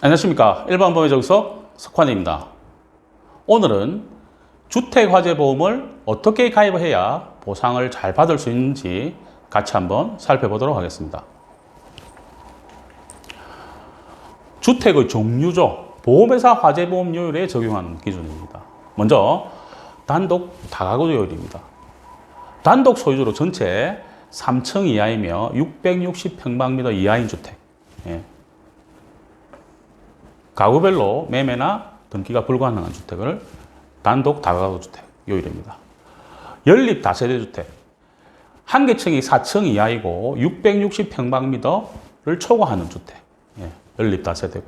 안녕하십니까. 일반보험의정서 석환입니다. 오늘은 주택화재보험을 어떻게 가입해야 보상을 잘 받을 수 있는지 같이 한번 살펴보도록 하겠습니다. 주택의 종류죠. 보험회사 화재보험료율에 적용하는 기준입니다. 먼저 단독 다가구료율입니다. 단독 소유주로 전체 3층 이하이며 660평방미터 이하인 주택, 가구별로 매매나 등기가 불가능한 주택을 단독 다가구 주택 요율입니다. 연립 다세대 주택, 한 개층이 4층 이하이고 660평방미터를 초과하는 주택, 연립 다세대고,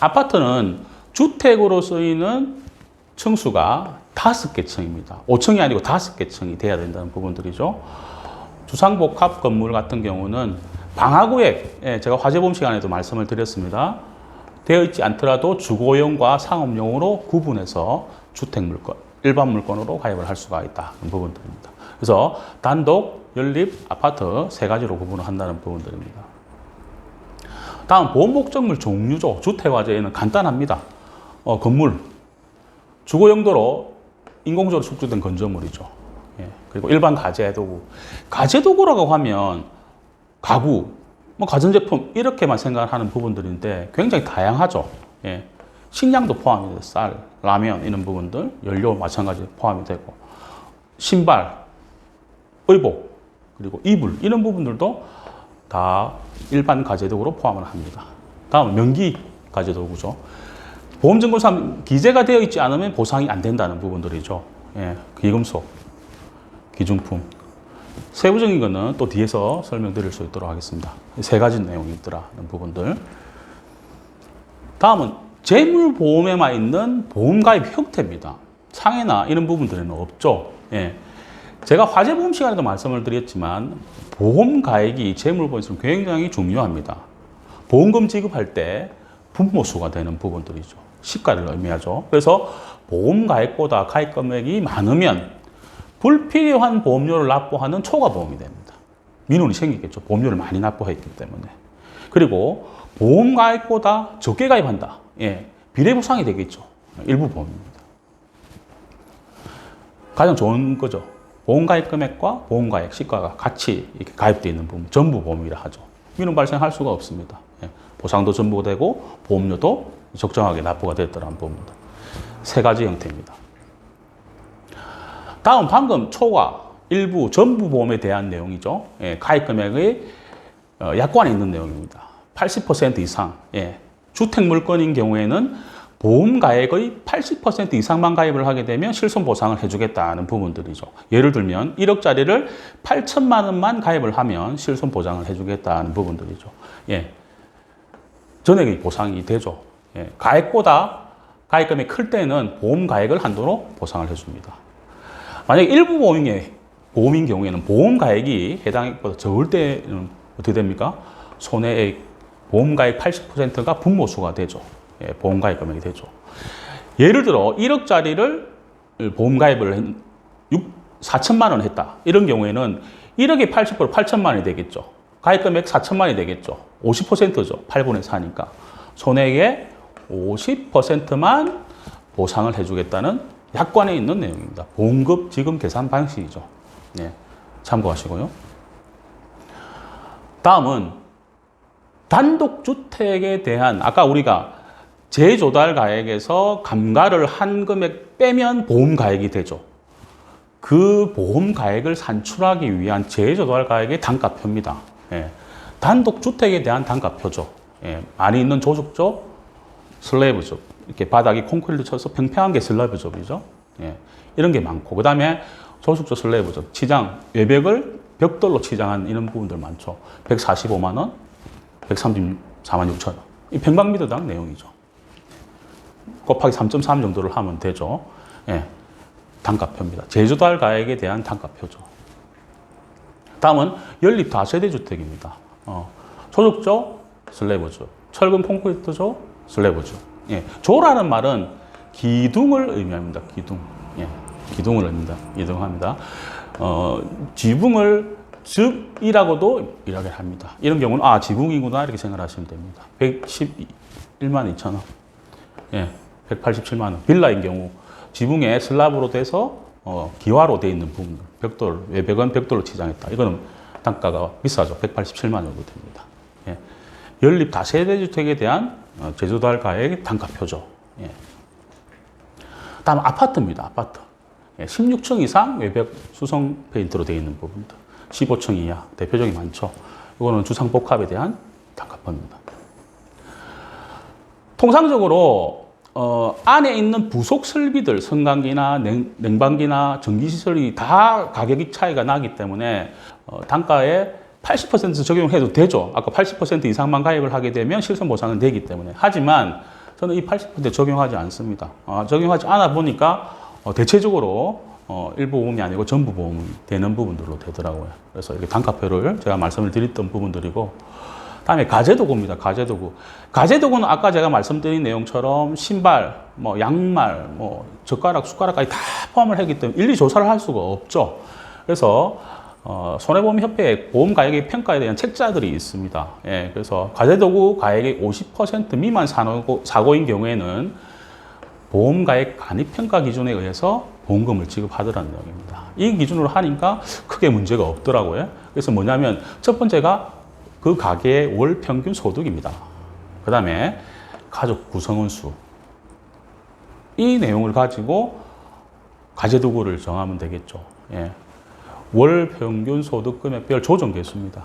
아파트는 주택으로 쓰이는 층수가 5개 층입니다. 5층이 아니고 5개 층이 돼야 된다는 부분들이죠. 주상복합 건물 같은 경우는 방화구역, 제가 화재보험 시간에도 말씀을 드렸습니다. 되어 있지 않더라도 주거용과 상업용으로 구분해서 주택물건, 일반 물건으로 가입을 할 수가 있다는 부분들입니다. 그래서 단독, 연립, 아파트 세 가지로 구분을 한다는 부분들입니다. 다음 보험 목적물 종류죠. 주택화재에는 간단합니다. 건물, 주거용도로 인공적으로 축적된 건조물이죠. 그리고 일반 가재도구. 가재도구라고 하면 가구, 가전제품 이렇게만 생각하는 부분들인데 굉장히 다양하죠. 식량도 포함이 돼요. 쌀, 라면 이런 부분들, 연료 마찬가지 포함이 되고, 신발, 의복, 그리고 이불 이런 부분들도 다 일반 가재도구로 포함을 합니다. 다음 명기 가재도구죠. 보험증권상 기재가 되어 있지 않으면 보상이 안 된다는 부분들이죠. 귀금속, 귀중품. 세부적인 거는 또 뒤에서 설명드릴 수 있도록 하겠습니다. 세 가지 내용이 있더라는 부분들. 다음은 재물보험에만 있는 보험가입 형태입니다. 상해나 이런 부분들은 없죠. 제가 화재보험 시간에도 말씀을 드렸지만 보험가액이 재물보험에서는 굉장히 중요합니다. 보험금 지급할 때 분모수가 되는 부분들이죠. 시가를 의미하죠. 그래서 보험가액보다 가입 금액이 많으면 불필요한 보험료를 납부하는 초과보험이 됩니다. 민원이 생기겠죠. 보험료를 많이 납부했기 때문에. 그리고 보험가액보다 적게 가입한다. 비례보상이 되겠죠. 일부 보험입니다. 가장 좋은 거죠. 보험가입 금액과 보험가액 시가가 같이 이렇게 가입되어 있는 부분, 전부 보험이라 하죠. 민원 발생할 수가 없습니다. 보상도 전부되고 보험료도 적정하게 납부가 됐더라는 부분입니다. 세 가지 형태입니다. 다음 방금 초과, 일부, 전부 보험에 대한 내용이죠. 가입 금액의 약관에 있는 내용입니다. 80% 이상, 주택 물건인 경우에는 보험 가액의 80% 이상만 가입을 하게 되면 실손 보상을 해주겠다는 부분들이죠. 예를 들면 1억짜리를 8천만 원만 가입을 하면 실손 보장을 해주겠다는 부분들이죠. 전액의 보상이 되죠. 가액보다 가입 금액이 클 때는 보험 가액을 한도로 보상을 해줍니다. 만약에 일부 보험인 경우에는 보험 가액이 해당 액보다 적을 때는 어떻게 됩니까? 손해액, 보험 가액 80%가 분모수가 되죠. 보험 가입 금액이 되죠. 예를 들어 1억짜리를 보험 가입을 4천만 원 했다. 이런 경우에는 1억의 80% 8천만 원이 되겠죠. 가입 금액 4천만 원이 되겠죠. 50%죠. 8분의 4니까. 손해액의 50%만 보상을 해주겠다는 약관에 있는 내용입니다. 보험금 지급 계산 방식이죠. 참고하시고요. 다음은 단독주택에 대한, 아까 우리가 재조달 가액에서 감가를 한 금액 빼면 보험 가액이 되죠. 그 보험 가액을 산출하기 위한 재조달 가액의 단가표입니다. 단독주택에 대한 단가표죠. 많이 있는 조숙조, 슬래브죠. 이렇게 바닥이 콘크리트 쳐서 평평한 게 슬래브접이죠. 이런 게 많고, 그 다음에 조숙조 슬래브접, 치장, 외벽을 벽돌로 치장한 이런 부분들 많죠. 145만 원, 134만 6천 원. 이 평방미터당 내용이죠. 곱하기 3.3 정도를 하면 되죠. 단가표입니다. 재조달 가액에 대한 단가표죠. 다음은 연립 다세대 주택입니다. 조숙조, 슬래브접, 철근 콘크리트조, 슬래브접. 조라는 말은 기둥을 의미합니다. 기둥. 기둥을 의미합니다. 지붕을 즙이라고도 이야기를 합니다. 이런 경우는 지붕이구나 이렇게 생각하시면 됩니다. 1만 2천 원. 예, 187만 원. 빌라인 경우 지붕에 슬랍으로 돼서 기와로 돼 있는 부분, 벽돌, 외벽은 벽돌로 치장했다. 이거는 단가가 비싸죠. 187만 원 정도 됩니다. 예. 연립 다세대 주택에 대한 제조도 할 가액 단가표죠. 예. 다음 아파트입니다. 아파트. 예, 16층 이상 외벽 수성 페인트로 되어 있는 부분들. 15층 이하 대표적인 많죠. 이거는 주상복합에 대한 단가표입니다. 통상적으로 안에 있는 부속 설비들, 선광기나 냉방기나 전기시설이 다 가격이 차이가 나기 때문에 단가에 80% 적용해도 되죠. 아까 80% 이상만 가입을 하게 되면 실손 보상은 되기 때문에. 하지만 저는 이 80% 적용하지 않습니다. 적용하지 않아 보니까 대체적으로 일부 보험이 아니고 전부 보험이 되는 부분들로 되더라고요. 그래서 이렇게 단가표를 제가 말씀을 드렸던 부분들이고, 다음에 가제도구입니다. 가제도구. 가제도구는 아까 제가 말씀드린 내용처럼 신발, 뭐 양말, 뭐 젓가락, 숟가락까지 다 포함을 하기 때문에 일일이 조사를 할 수가 없죠. 그래서 손해보험협회에 보험 가액의 평가에 대한 책자들이 있습니다. 예, 그래서 가제도구 가액의 50% 미만 사고인 경우에는 보험 가액 간입 평가 기준에 의해서 보험금을 지급하더라는 내용입니다. 이 기준으로 하니까 크게 문제가 없더라고요. 그래서 뭐냐면 첫 번째가 그 가게의 월 평균 소득입니다. 그 다음에 가족 구성원 수. 이 내용을 가지고 가제도구를 정하면 되겠죠. 예. 월 평균 소득 금액별 조정 개수입니다.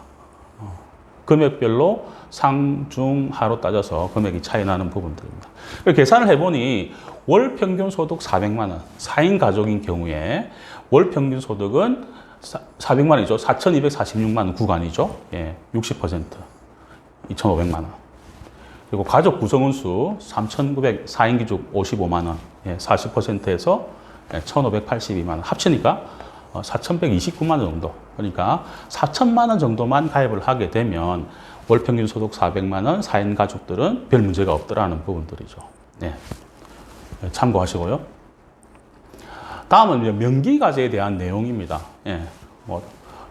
금액별로 상, 중, 하로 따져서 금액이 차이 나는 부분들입니다. 계산을 해보니 월 평균 소득 400만 원, 4인 가족인 경우에 월 평균 소득은 400만 원이죠. 4,246만 원 구간이죠. 예, 60%, 2,500만 원. 그리고 가족 구성원 수 3,900, 4인 기준 55만 원, 예, 40%에서 1,582만 원. 합치니까 4,129만 원 정도. 그러니까 4천만 원 정도만 가입을 하게 되면 월 평균 소득 400만 원, 4인 가족들은 별 문제가 없더라는 부분들이죠. 네. 참고하시고요. 다음은 명기가제에 대한 내용입니다. 예. 뭐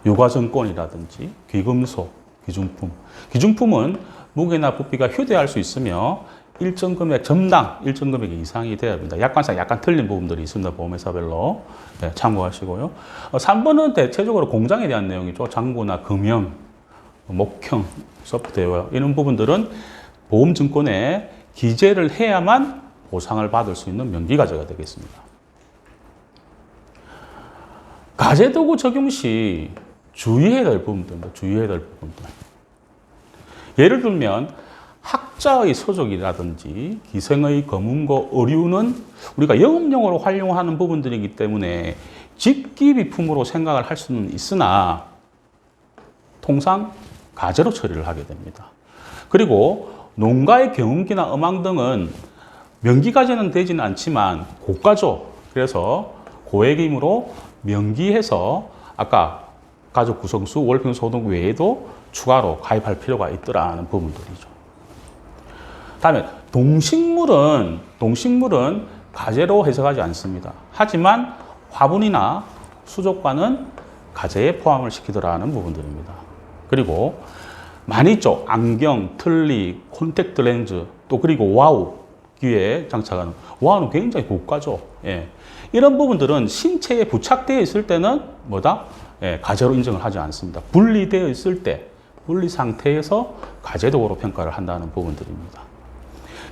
유가증권이라든지 귀금속, 귀중품. 귀중품은 무게나 부피가 휴대할 수 있으며 일정 금액, 점당 일정 금액 이상이 되어야 합니다. 약관상 약간 틀린 부분들이 있습니다. 보험회사별로. 네, 참고하시고요. 3번은 대체적으로 공장에 대한 내용이죠. 장부나 금형, 목형, 소프트웨어 이런 부분들은 보험증권에 기재를 해야만 보상을 받을 수 있는 명기가제가 되겠습니다. 가제도구 적용 시 주의해야 될 부분들입니다. 주의해야 될 부분들. 예를 들면 학자의 서적이라든지 기생의 검은고 의류는 우리가 영업용으로 활용하는 부분들이기 때문에 직기비품으로 생각을 할 수는 있으나 통상 가제로 처리를 하게 됩니다. 그리고 농가의 경운기나 음악 등은 명기가제는 되지는 않지만 고가죠. 그래서 고액이므로 명기해서 아까 가족 구성수, 월평 소득 외에도 추가로 가입할 필요가 있더라는 부분들이죠. 다음에 동식물은 가제로 해석하지 않습니다. 하지만 화분이나 수족관은 가제에 포함을 시키더라는 부분들입니다. 그리고 많이 있죠. 안경, 틀니, 콘택트 렌즈, 또 그리고 와우, 귀에 장착하는 와우는 굉장히 고가죠. 예. 이런 부분들은 신체에 부착되어 있을 때는 뭐다? 예, 가제로 인정을 하지 않습니다. 분리되어 있을 때, 분리 상태에서 가제도구로 평가를 한다는 부분들입니다.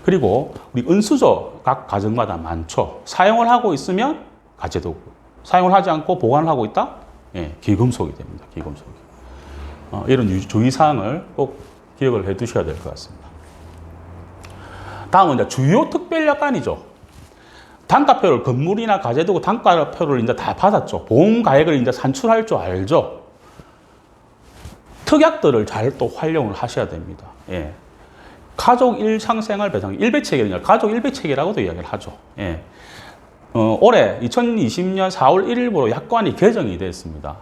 그리고 우리 은수저 각 가정마다 많죠. 사용을 하고 있으면 가제도구, 사용을 하지 않고 보관을 하고 있다? 예, 기금속이 됩니다. 기금속이. 이런 주의사항을 꼭 기억을 해 두셔야 될 것 같습니다. 다음은 이제 주요 특별약관이죠. 단가표를 건물이나 가제도구 단가표를 이제 다 받았죠. 보험 가액을 이제 산출할 줄 알죠. 특약들을 잘 또 활용을 하셔야 됩니다. 예. 가족 일상생활 배상, 일배체계는 가족 일배체계라고도 이야기를 하죠. 예. 올해 2020년 4월 1일부로 약관이 개정이 됐습니다.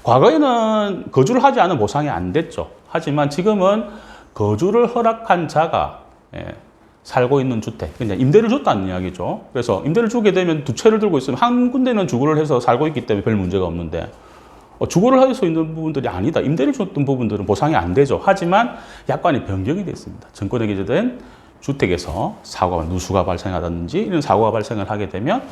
과거에는 거주를 하지 않은 보상이 안 됐죠. 하지만 지금은 거주를 허락한 자가 살고 있는 주택, 그냥 임대를 줬다는 이야기죠. 그래서 임대를 주게 되면 두 채를 들고 있으면 한 군데는 주거를 해서 살고 있기 때문에 별 문제가 없는데 주거를 할 수 있는 부분들이 아니다. 임대를 줬던 부분들은 보상이 안 되죠. 하지만 약관이 변경이 됐습니다. 정권에 기재된 주택에서 사고가, 누수가 발생하든지 이런 사고가 발생을 하게 되면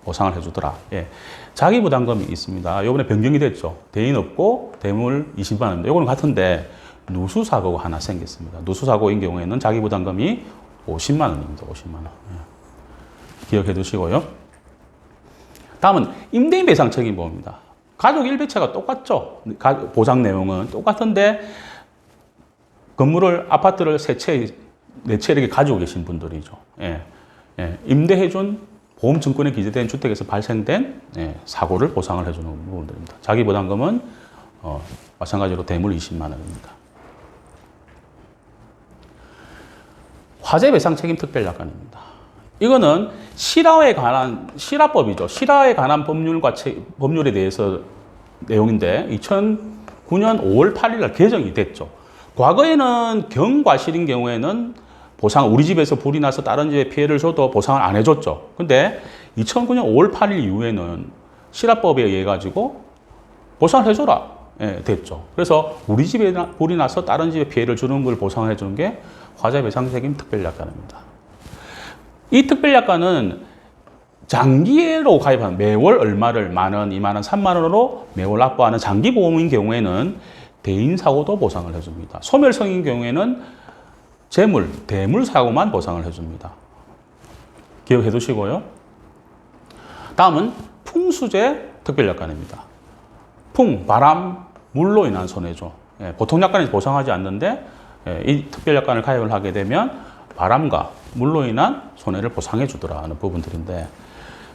보상을 해주더라. 예. 자기 부담금이 있습니다. 요번에 변경이 됐죠. 대인 없고 대물 20만 원입니다. 요거는 같은데 누수 사고가 하나 생겼습니다. 누수 사고인 경우에는 자기 부담금이 50만 원입니다. 50만 원. 예. 기억해 두시고요. 다음은 임대인 배상 책임보험입니다. 가족 일배체가 똑같죠. 보상 내용은 똑같은데 건물을, 아파트를 세 채, 네 채 이렇게 가지고 계신 분들이죠. 예. 예. 임대해준 보험증권에 기재된 주택에서 발생된 사고를 보상을 해주는 부분들입니다. 자기 부담금은 마찬가지로 대물 20만 원입니다. 화재 배상 책임 특별약관입니다. 이거는 실화에 관한, 실화법이죠. 실화에 관한 법률에 대해서 내용인데 2009년 5월 8일 날 개정이 됐죠. 과거에는 경과실인 경우에는 보상, 우리 집에서 불이 나서 다른 집에 피해를 줘도 보상을 안 해줬죠. 근데 2009년 5월 8일 이후에는 실화법에 의해 가지고 보상을 해줘라. 예, 됐죠. 그래서 우리 집에 불이 나서 다른 집에 피해를 주는 걸 보상을 해주는 게 화재 배상 책임 특별약관입니다. 이 특별약관은 장기로 가입하는, 매월 얼마를 만 원, 2만 원, 3만 원으로 매월 납부하는 장기 보험인 경우에는 대인 사고도 보상을 해줍니다. 소멸성인 경우에는 재물, 대물 사고만 보상을 해줍니다. 기억해 두시고요. 다음은 풍수재 특별약관입니다. 풍, 바람, 물로 인한 손해죠. 예, 보통 약관에서 보상하지 않는데 이 특별약관을 가입을 하게 되면 바람과 물로 인한 손해를 보상해 주더라 하는 부분들인데,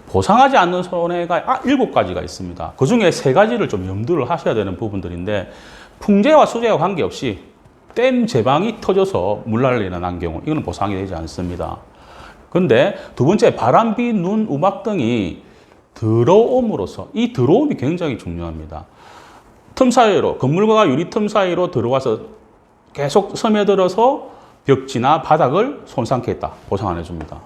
보상하지 않는 손해가 7가지가 있습니다. 그 중에 3가지를 좀 염두를 하셔야 되는 부분들인데, 풍재와 수재와 관계없이 댐 제방이 터져서 물난리가 난 경우, 이거는 보상이 되지 않습니다. 그런데 두 번째, 바람, 비, 눈, 우박 등이 들어옴으로써, 이 들어옴이 굉장히 중요합니다. 틈 사이로, 건물과 유리 틈 사이로 들어와서 계속 스며들어서 벽지나 바닥을 손상케 했다. 보상 안 해줍니다.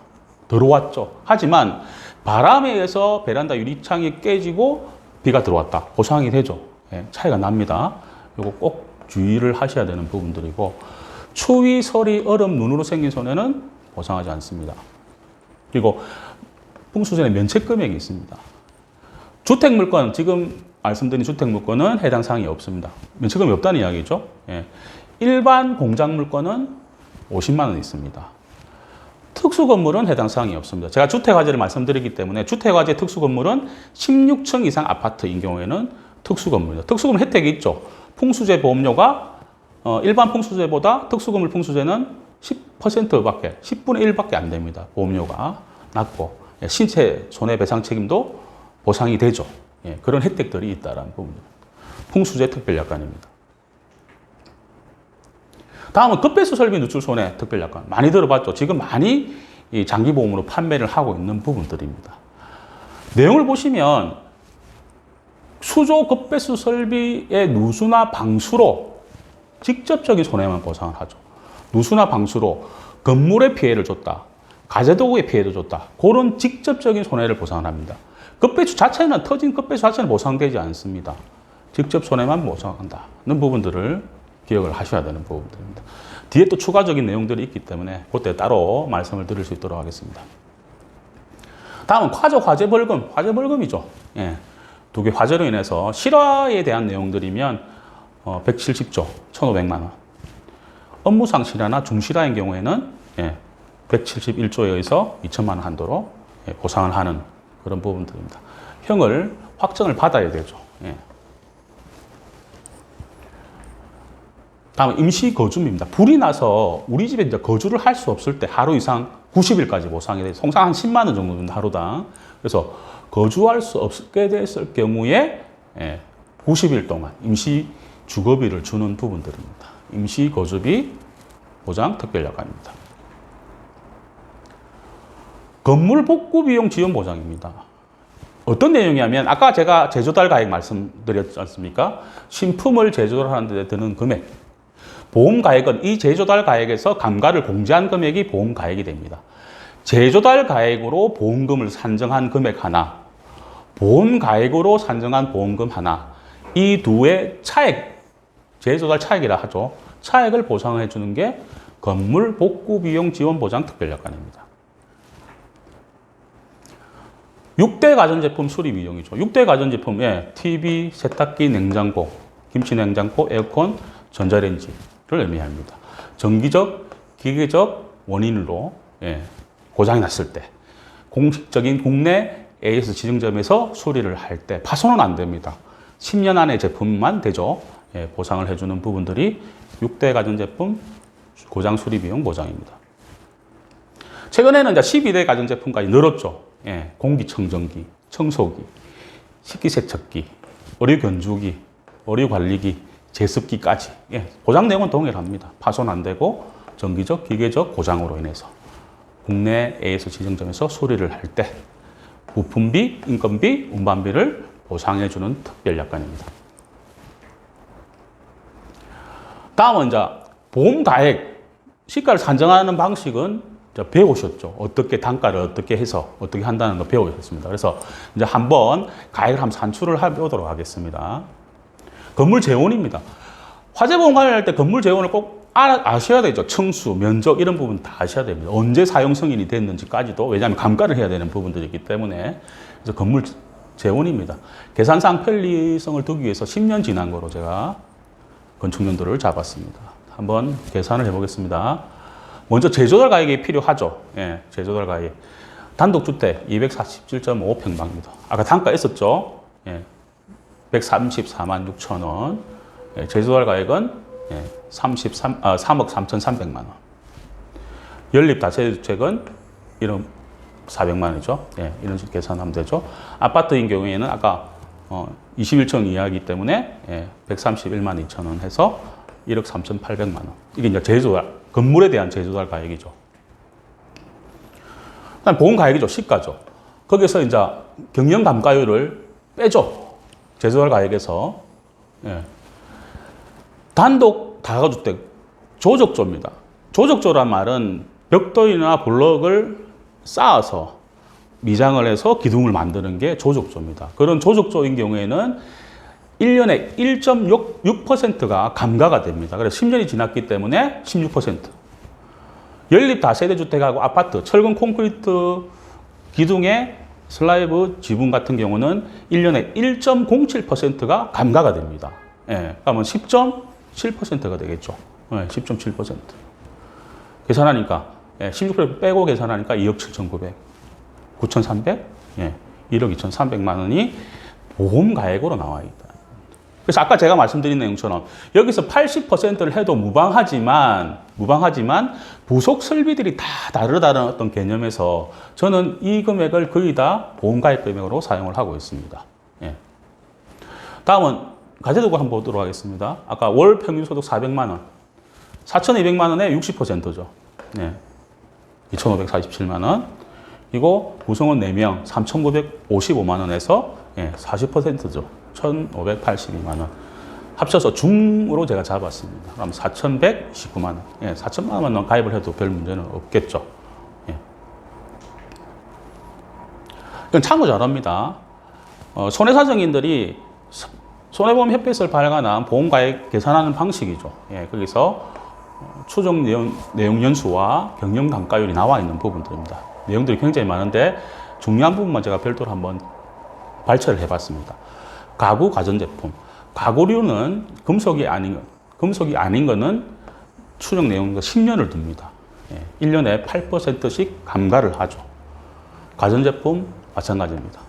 들어왔죠. 하지만 바람에 의해서 베란다 유리창이 깨지고 비가 들어왔다. 보상이 되죠. 예, 차이가 납니다. 이거 꼭 주의를 하셔야 되는 부분들이고, 추위, 서리, 얼음, 눈으로 생긴 손해는 보상하지 않습니다. 그리고 풍수전에 면책 금액이 있습니다. 주택물건, 지금 말씀드린 주택물건은 해당 사항이 없습니다. 면책금이 없다는 이야기죠. 예. 일반 공작물건은 50만 원 있습니다. 특수건물은 해당 사항이 없습니다. 제가 주택화재를 말씀드리기 때문에 주택화재 특수건물은 16층 이상 아파트인 경우에는 특수건물입니다. 특수건물 혜택이 있죠. 풍수재 보험료가 일반 풍수재보다 특수건물 풍수재는 10%밖에, 10분의 1밖에 안 됩니다. 보험료가 낮고, 신체 손해배상 책임도 보상이 되죠. 예, 그런 혜택들이 있다는 부분입니다. 풍수재 특별약관입니다. 다음은 급배수 설비 누출 손해 특별약관. 많이 들어봤죠. 지금 많이 이 장기보험으로 판매를 하고 있는 부분들입니다. 내용을 보시면 수조 급배수 설비의 누수나 방수로 직접적인 손해만 보상을 하죠. 누수나 방수로 건물에 피해를 줬다, 가재도구에 피해를 줬다, 그런 직접적인 손해를 보상을 합니다. 급배수 자체는, 터진 급배수 자체는 보상되지 않습니다. 직접 손해만 보상한다는 부분들을 기억을 하셔야 되는 부분들입니다. 뒤에 또 추가적인 내용들이 있기 때문에 그때 따로 말씀을 드릴 수 있도록 하겠습니다. 다음은 화재벌금, 화재벌금이죠. 예. 두 개 화재로 인해서 실화에 대한 내용들이면 170조, 1,500만 원. 업무상 실화나 중실화인 경우에는 171조에 의해서 2천만 원 한도로 보상을 하는 그런 부분들입니다. 형을 확정을 받아야 되죠. 예. 다음 임시거주입니다. 불이 나서 우리 집에 이제 거주를 할 수 없을 때 하루 이상 90일까지 보상이 돼요. 통상 한 10만 원 정도입니다. 하루당. 그래서 거주할 수 없게 됐을 경우에 90일 동안 임시 주거비를 주는 부분들입니다. 임시 거주비 보장 특별약관입니다. 건물 복구 비용 지원 보장입니다. 어떤 내용이냐면 아까 제가 제조달 가액 말씀드렸지 않습니까? 신품을 제조하는 데 드는 금액. 보험 가액은 이 제조달 가액에서 감가를 공제한 금액이 보험 가액이 됩니다. 제조달 가액으로 보험금을 산정한 금액 하나, 보험 가액으로 산정한 보험금 하나, 이 두의 차액, 제조달 차액이라 하죠. 차액을 보상해 주는 게 건물 복구 비용 지원 보장 특별약관입니다. 6대 가전제품 수리 비용이죠. 6대 가전제품에 TV, 세탁기, 냉장고, 김치냉장고, 에어컨, 전자레인지를 의미합니다. 정기적, 기계적 원인으로 고장이 났을 때 공식적인 국내 AS 지정점에서 수리를 할 때 파손은 안 됩니다. 10년 안의 제품만 되죠. 보상을 해주는 부분들이 6대 가전제품 고장 수리 비용 보장입니다. 최근에는 이제 12대 가전제품까지 늘었죠. 공기청정기, 청소기, 식기세척기, 어류건조기, 어류관리기, 제습기까지. 보장 내용은 동일합니다. 파손 안 되고 정기적, 기계적 고장으로 인해서 국내 AS 지정점에서 수리를 할 때 부품비, 인건비, 운반비를 보상해주는 특별약관입니다. 다음은 이제 보험가액, 시가를 산정하는 방식은 이제 배우셨죠. 어떻게 단가를 어떻게 해서 어떻게 한다는 거 배우셨습니다. 그래서 이제 한번 가액을 한번 산출을 해보도록 하겠습니다. 건물 재원입니다. 화재보험 관리할 때 건물 재원을 꼭 아셔야 되죠. 층수, 면적 이런 부분 다 아셔야 됩니다. 언제 사용 승인이 됐는지까지도, 왜냐하면 감가를 해야 되는 부분들이 있기 때문에. 그래서 건물 재원입니다. 계산상 편리성을 두기 위해서 10년 지난 거로 제가 건축연도를 잡았습니다. 한번 계산을 해보겠습니다. 먼저 재조달 가액이 필요하죠. 재조달 가액. 단독주택 247.5평방미터. 아까 단가 있었죠. 134만 6천 원. 재조달 가액은 3억 3,300만 원. 연립 다세대주택은 이런 400만 원이죠. 이런 식으로 계산하면 되죠. 아파트인 경우에는 아까 21층 이하이기 때문에 131만 2천 원 해서 1억 3,800만 원. 이게 이제 재조달, 건물에 대한 재조달 가액이죠. 그다음 보험 가액이죠. 시가죠. 거기서 이제 경영 감가율을 빼죠. 재조달 가액에서. 단독 다가주택 조적조입니다. 조적조란 말은 벽돌이나 블럭을 쌓아서 미장을 해서 기둥을 만드는 게 조적조입니다. 그런 조적조인 경우에는 1년에 1.6%가 감가가 됩니다. 그래서 10년이 지났기 때문에 16%. 연립 다세대주택하고 아파트, 철근 콘크리트 기둥에 슬라이브 지붕 같은 경우는 1년에 1.07%가 감가가 됩니다. 그러면 10.7%가 되겠죠. 10.7%. 계산하니까 16% 빼고 계산하니까 2억 7,900, 9,300, 1억 2,300만 원이 보험 가액으로 나와 있다. 그래서 아까 제가 말씀드린 내용처럼 여기서 80%를 해도 무방하지만 부속 설비들이 다 다르다는 어떤 개념에서 저는 이 금액을 거의 다 보험 가액 금액으로 사용을 하고 있습니다. 다음은 가계도구 한번 보도록 하겠습니다. 아까 월 평균 소득 400만 원, 4,200만 원에 60%죠. 2,547만 원. 이거 구성원 4명 3,955만 원에서 40%죠. 1,582만 원. 합쳐서 중으로 제가 잡았습니다. 그럼 4,129만 원. 4천만 원만 가입을 해도 별 문제는 없겠죠. 이건 참고 잘합니다. 손해사정인들이 손해보험협회에서 발간한 보험가액 계산하는 방식이죠. 거기서 추정 내용 연수와 경영 단가율이 나와 있는 부분들입니다. 내용들이 굉장히 많은데 중요한 부분만 제가 별도로 한번 발췌를 해봤습니다. 가구, 가전제품. 가구류는 금속이 아닌 거는 추정 내용과 10년을 둡니다. 1년에 8%씩 감가를 하죠. 가전제품 마찬가지입니다.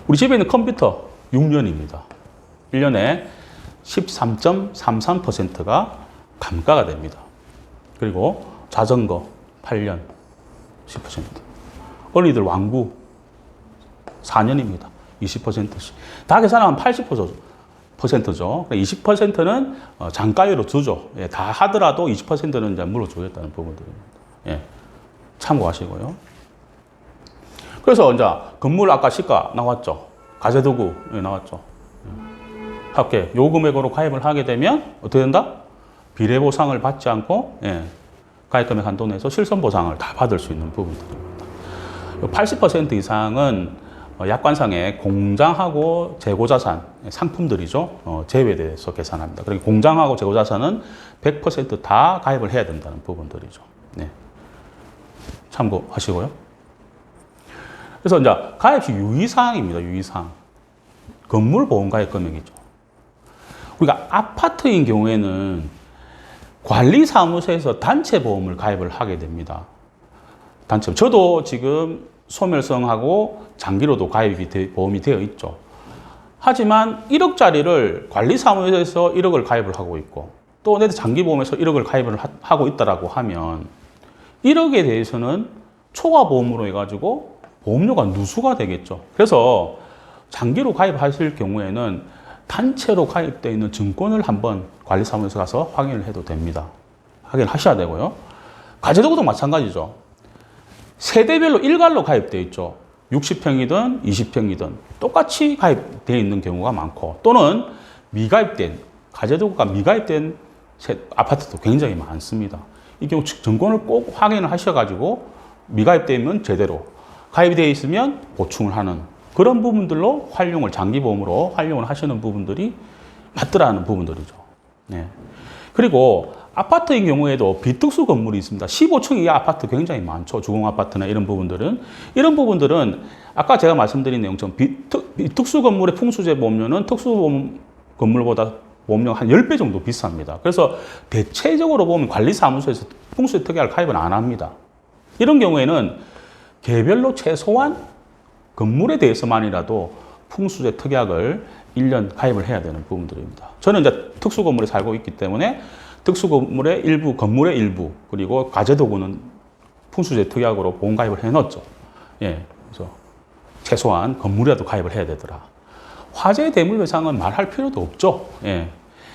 우리 집에 있는 컴퓨터 6년입니다. 1년에 13.33%가 감가가 됩니다. 그리고 자전거 8년 10%. 어린이들 왕구 4년입니다. 20%씩. 다 계산하면 80%죠. 20%는 장가율로 주죠. 다 하더라도 20%는 이제 물어주겠다는 부분들입니다. 참고하시고요. 그래서 이제 건물 아까 시가 나왔죠. 가계도구 나왔죠. 합계 요 금액으로 가입을 하게 되면 어떻게 된다? 비례 보상을 받지 않고 가입 금액 한도 내에서 실손 보상을 다 받을 수 있는 부분들입니다. 80% 이상은 약관상의 공장하고 재고자산 상품들이죠. 제외돼서 계산합니다. 그리고 공장하고 재고자산은 100%다 가입을 해야 된다는 부분들이죠. 네. 참고하시고요. 그래서 이제 가입시 유의사항입니다. 유의사항. 건물보험 가입 금액이죠. 우리가 아파트인 경우에는 관리사무소에서 단체보험을 가입을 하게 됩니다. 단체. 저도 지금 소멸성하고 장기로도 보험이 되어 있죠. 하지만 1억짜리를 관리사무소에서 1억을 가입을 하고 있고 또 내 장기보험에서 1억을 가입을 하고 있다라고 하면 1억에 대해서는 초과보험으로 해가지고 보험료가 누수가 되겠죠. 그래서 장기로 가입하실 경우에는 단체로 가입되어 있는 증권을 한번 관리사무소에 가서 확인을 해도 됩니다. 확인하셔야 되고요. 가제도구도 마찬가지죠. 세대별로 일괄로 가입되어 있죠. 60평이든 20평이든 똑같이 가입되어 있는 경우가 많고 또는 미가입된, 가제도구가 미가입된 아파트도 굉장히 많습니다. 이 경우 증권을 꼭 확인을 하셔가지고 미가입되면 제대로, 가입이 되어 있으면 보충을 하는 그런 부분들로 장기보험으로 활용을 하시는 부분들이 맞더라는 부분들이죠. 네. 그리고 아파트인 경우에도 비특수 건물이 있습니다. 15층 이하 아파트 굉장히 많죠. 주공아파트나 이런 부분들은. 이런 부분들은 아까 제가 말씀드린 내용처럼 비특수 건물의 풍수재 보험료는 특수 건물보다 보험료가 한 10배 정도 비쌉니다. 그래서 대체적으로 보면 관리사무소에서 풍수재 특약을 가입을 안 합니다. 이런 경우에는 개별로 최소한 건물에 대해서만이라도 풍수재 특약을 1년 가입을 해야 되는 부분들입니다. 저는 이제 특수 건물에 살고 있기 때문에 특수 건물의 일부, 건물의 일부, 그리고 가제도구는 풍수재 특약으로 보험 가입을 해 놓았죠. 예. 그래서 최소한 건물이라도 가입을 해야 되더라. 화재 대물 배상은 말할 필요도 없죠. 예.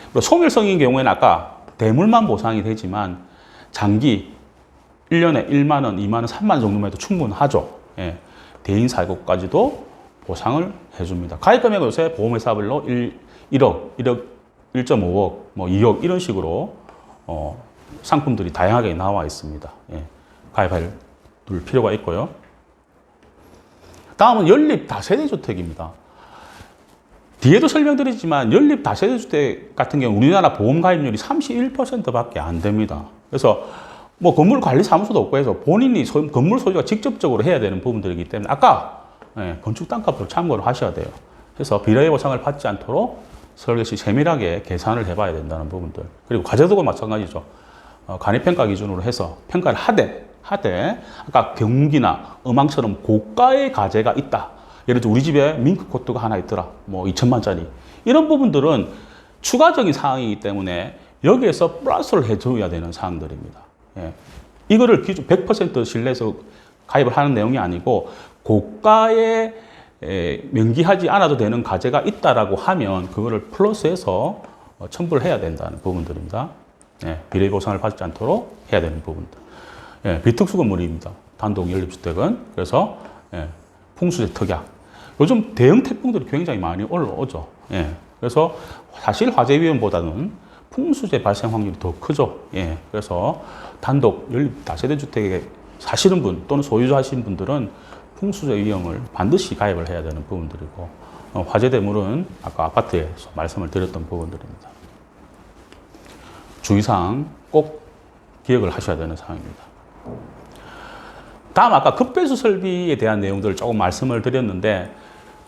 그리고 소멸성인 경우에는 아까 대물만 보상이 되지만 장기 1년에 1만 원, 2만 원, 3만 원 정도만 해도 충분하죠. 예. 대인 사고까지도 보상을 해줍니다. 가입 금액은 요새 보험회사별로 1억, 1.5억, 뭐 2억 이런 식으로 상품들이 다양하게 나와 있습니다. 예. 가입할 필요가 있고요. 다음은 연립 다세대 주택입니다. 뒤에도 설명드리지만 연립 다세대 주택 같은 경우 우리나라 보험 가입률이 31%밖에 안 됩니다. 그래서 뭐 건물 관리 사무소도 없고 해서 본인이 건물 소유가 직접적으로 해야 되는 부분들이기 때문에 아까 건축 단가표를 참고를 하셔야 돼요. 그래서 비례 보상을 받지 않도록 설계 시 세밀하게 계산을 해봐야 된다는 부분들. 그리고 가제도구 마찬가지죠. 간이평가 기준으로 해서 평가를 하되 아까 경기나 음악처럼 고가의 가제가 있다. 예를 들어 우리 집에 밍크 코트가 하나 있더라. 뭐 2천만짜리. 이런 부분들은 추가적인 사항이기 때문에 여기에서 플러스를 해줘야 되는 사항들입니다. 예. 이거를 기준 100% 신뢰해서 가입을 하는 내용이 아니고 고가의 명기하지 않아도 되는 가제가 있다라고 하면 그거를 플러스해서 첨부를 해야 된다는 부분들입니다. 예, 비례 보상을 받지 않도록 해야 되는 부분들. 예, 비특수 건물입니다. 단독 연립주택은. 그래서 풍수재 특약. 요즘 대형 태풍들이 굉장히 많이 올라오죠. 예, 그래서 사실 화재 위험보다는 풍수재 발생 확률이 더 크죠. 예, 그래서 단독 연립 다세대 주택에 사시는 분 또는 소유자 하시는 분들은 풍수재 위험을 반드시 가입을 해야 되는 부분들이고 화재 대물은 아까 아파트에서 말씀을 드렸던 부분들입니다. 주의사항 꼭 기억을 하셔야 되는 사항입니다. 다음 아까 급배수 설비에 대한 내용들을 조금 말씀을 드렸는데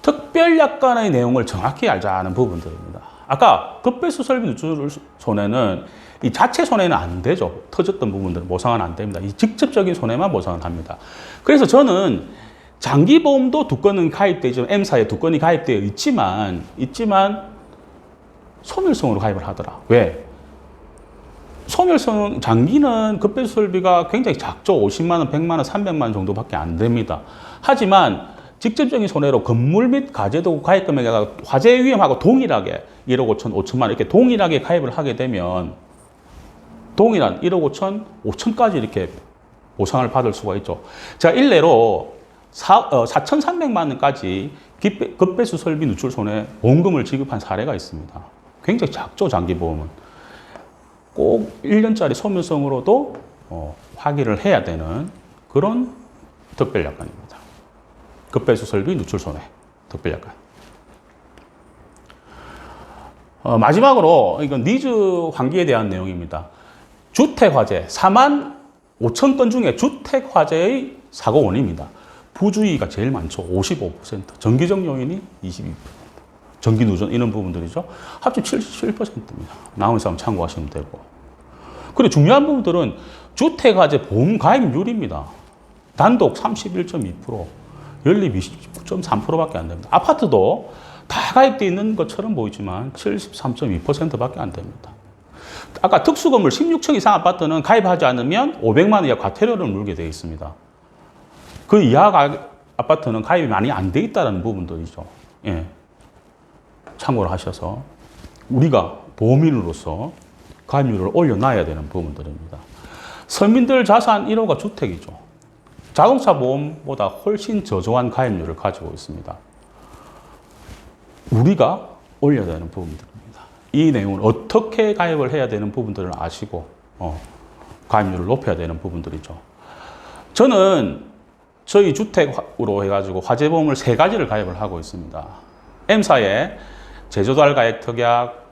특별약관의 내용을 정확히 알자는 부분들입니다. 아까 급배수 설비 누출 손해는 이 자체 손해는 안 되죠. 터졌던 부분들은 보상은 안 됩니다. 이 직접적인 손해만 보상을 합니다. 그래서 저는 장기보험도 두 건은 가입되죠. M사에 두 건이 가입되어 있지만 소멸성으로 가입을 하더라. 왜? 소멸성, 장기는 급배수 설비가 굉장히 작죠. 50만 원, 100만 원, 300만 원 정도밖에 안 됩니다. 하지만 직접적인 손해로 건물 및 가제도구 가입 금액이 화재 위험하고 동일하게 1억 5천, 5천만 원 이렇게 동일하게 가입을 하게 되면 동일한 1억 5천, 5천까지 이렇게 보상을 받을 수가 있죠. 제가 일례로 4,300만 원까지 급배수 설비 누출 손해 보험금을 지급한 사례가 있습니다. 굉장히 작죠, 장기보험은. 꼭 1년짜리 소멸성으로도 확인을 해야 되는 그런 특별약관입니다. 급배수 설비 누출 손해, 특별약관. 마지막으로 이건 니즈 환기에 대한 내용입니다. 주택 화재 4만 5천 건 중에 주택 화재의 사고 원인입니다. 부주의가 제일 많죠. 55%. 정기적 요인이 22%. 전기 누전 이런 부분들이죠. 합쳐 77%입니다. 나머지 사람 참고하시면 되고. 그리고 중요한 부분들은 주택 화재 보험 가입률입니다. 단독 31.2%, 연립 29.3%밖에 안 됩니다. 아파트도 다 가입되어 있는 것처럼 보이지만 73.2%밖에 안 됩니다. 아까 특수건물 16층 이상 아파트는 가입하지 않으면 500만 원 이하 과태료를 물게 되어 있습니다. 그 이하 아파트는 가입이 많이 안 돼 있다는 부분들이죠. 예. 참고를 하셔서 우리가 보험인으로서 가입률을 올려놔야 되는 부분들입니다. 서민들 자산 1호가 주택이죠. 자동차 보험보다 훨씬 저조한 가입률을 가지고 있습니다. 우리가 올려야 되는 부분들입니다. 이 내용을 어떻게 가입을 해야 되는 부분들을 아시고 가입률을 높여야 되는 부분들이죠. 저는 저희 주택으로 해가지고 화재보험을 3가지를 가입을 하고 있습니다. M사에 제조달 가액 특약,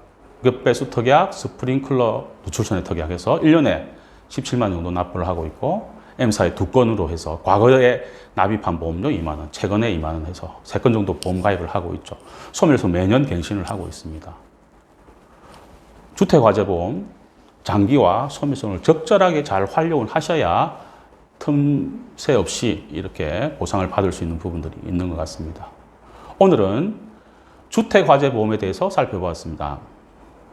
급배수 특약, 스프링클러 누출손해 특약해서 1년에 17만 정도 납부를 하고 있고, M사에 2건으로 해서 과거에 납입한 보험료 2만 원, 최근에 2만 원 해서 3건 정도 보험 가입을 하고 있죠. 소멸서 매년 갱신을 하고 있습니다. 주택화재보험 장기와 소멸성을 적절하게 잘 활용을 하셔야 틈새 없이 이렇게 보상을 받을 수 있는 부분들이 있는 것 같습니다. 오늘은 주택화재보험에 대해서 살펴보았습니다.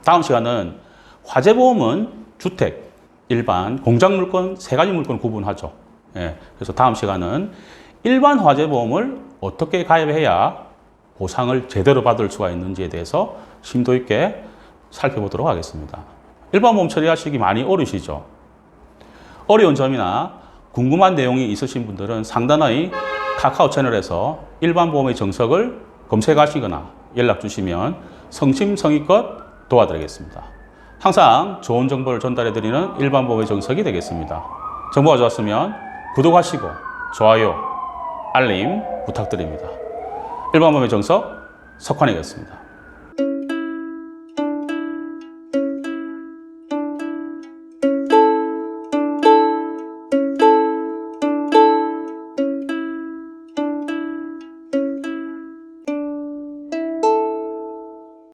다음 시간은 화재보험은 주택, 일반, 공작물건 3가지 물건을 구분하죠. 예, 그래서 다음 시간은 일반 화재보험을 어떻게 가입해야 보상을 제대로 받을 수가 있는지에 대해서 심도 있게 살펴보도록 하겠습니다. 일반 보험 처리하시기 많이 어려우시죠? 어려운 점이나 궁금한 내용이 있으신 분들은 상단의 카카오 채널에서 일반 보험의 정석을 검색하시거나 연락 주시면 성심성의껏 도와드리겠습니다. 항상 좋은 정보를 전달해 드리는 일반 보험의 정석이 되겠습니다. 정보가 좋았으면 구독하시고 좋아요, 알림 부탁드립니다. 일반 보험의 정석 석환이었습니다.